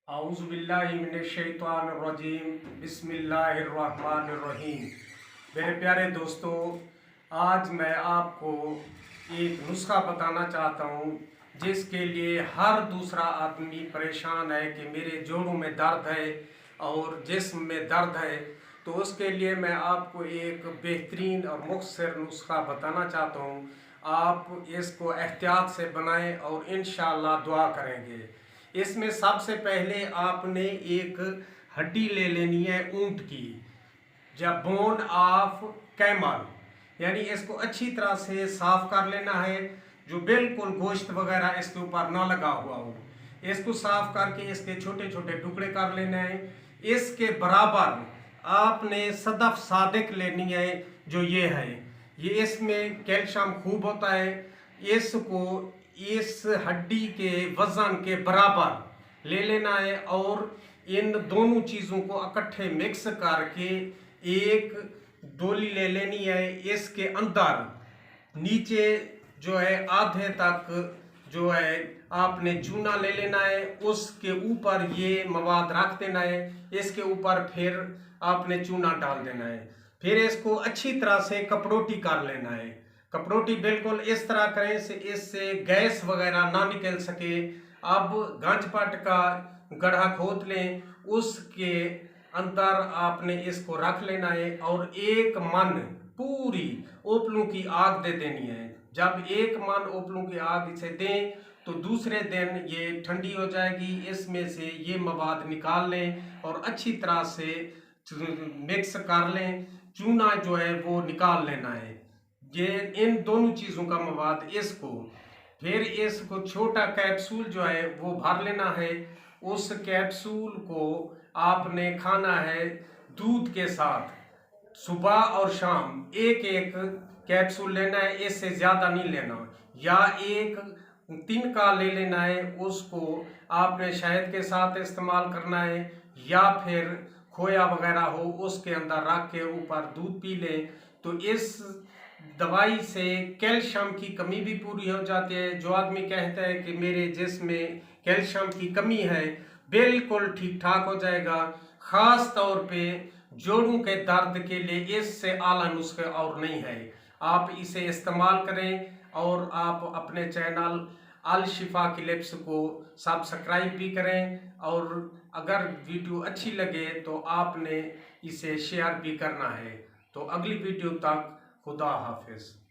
आऊज़ुबिल्लाहिमिनश्शैतानिर्रजीम बिस्मिल्लाहिर्रहमानिर्रहीम। मेरे प्यारे दोस्तों, आज मैं आपको एक नुस्खा बताना चाहता हूँ जिसके लिए हर दूसरा आदमी परेशान है कि मेरे जोड़ों में दर्द है और जिस्म में दर्द है। तो उसके लिए मैं आपको एक बेहतरीन और मुख्तसर नुस्खा बताना चाहता हूँ। आप इसको एहतियात से बनाएं और इंशाअल्लाह दुआ करेंगे। इसमें सबसे पहले आपने एक हड्डी ले लेनी है ऊंट की, जब बोन ऑफ कैमल, यानी इसको अच्छी तरह से साफ कर लेना है, जो बिल्कुल गोश्त वगैरह इसके ऊपर ना लगा हुआ हो। इसको साफ करके इसके छोटे छोटे टुकड़े कर लेना है। इसके बराबर आपने सदफ सादिक लेनी है, जो ये है, ये इसमें कैल्शियम खूब होता है। इसको इस हड्डी के वजन के बराबर ले लेना है और इन दोनों चीज़ों को इकट्ठे मिक्स करके एक डोली ले लेनी है। इसके अंदर नीचे जो है आधे तक जो है आपने चूना ले लेना है, उसके ऊपर ये मवाद रख देना है। इसके ऊपर फिर आपने चूना डाल देना है। फिर इसको अच्छी तरह से कपड़ोटी कर लेना है। कपड़ोटी बिल्कुल इस तरह करें से इससे गैस वगैरह ना निकल सके। अब गंजपट का गड्ढा खोद लें, उसके अंदर आपने इसको रख लेना है और एक मन पूरी ओपलों की आग दे देनी है। जब एक मन ओपलों की आग इसे दें तो दूसरे दिन ये ठंडी हो जाएगी। इसमें से ये मवाद निकाल लें और अच्छी तरह से मिक्स कर लें। चूना जो है वो निकाल लेना है, ये इन दोनों चीज़ों का मवाद। इसको फिर इसको छोटा कैप्सूल जो है वो भर लेना है। उस कैप्सूल को आपने खाना है दूध के साथ। सुबह और शाम एक एक कैप्सूल लेना है, इससे ज़्यादा नहीं लेना। या एक तिनका ले लेना है, उसको आपने शहद के साथ इस्तेमाल करना है, या फिर खोया वगैरह हो उसके अंदर रख के ऊपर दूध पी लें। तो इस दवाई से कैल्शियम की कमी भी पूरी हो जाती है। जो आदमी कहता है कि मेरे जिस्म में कैल्शियम की कमी है, बिल्कुल ठीक ठाक हो जाएगा। ख़ास तौर पे जोड़ों के दर्द के लिए इससे आला नुस्खे और नहीं है। आप इसे इस्तेमाल करें और आप अपने चैनल अल शिफा क्लिप्स को सब्सक्राइब भी करें, और अगर वीडियो अच्छी लगे तो आपने इसे शेयर भी करना है। तो अगली वीडियो तक खुदा हाफिज़।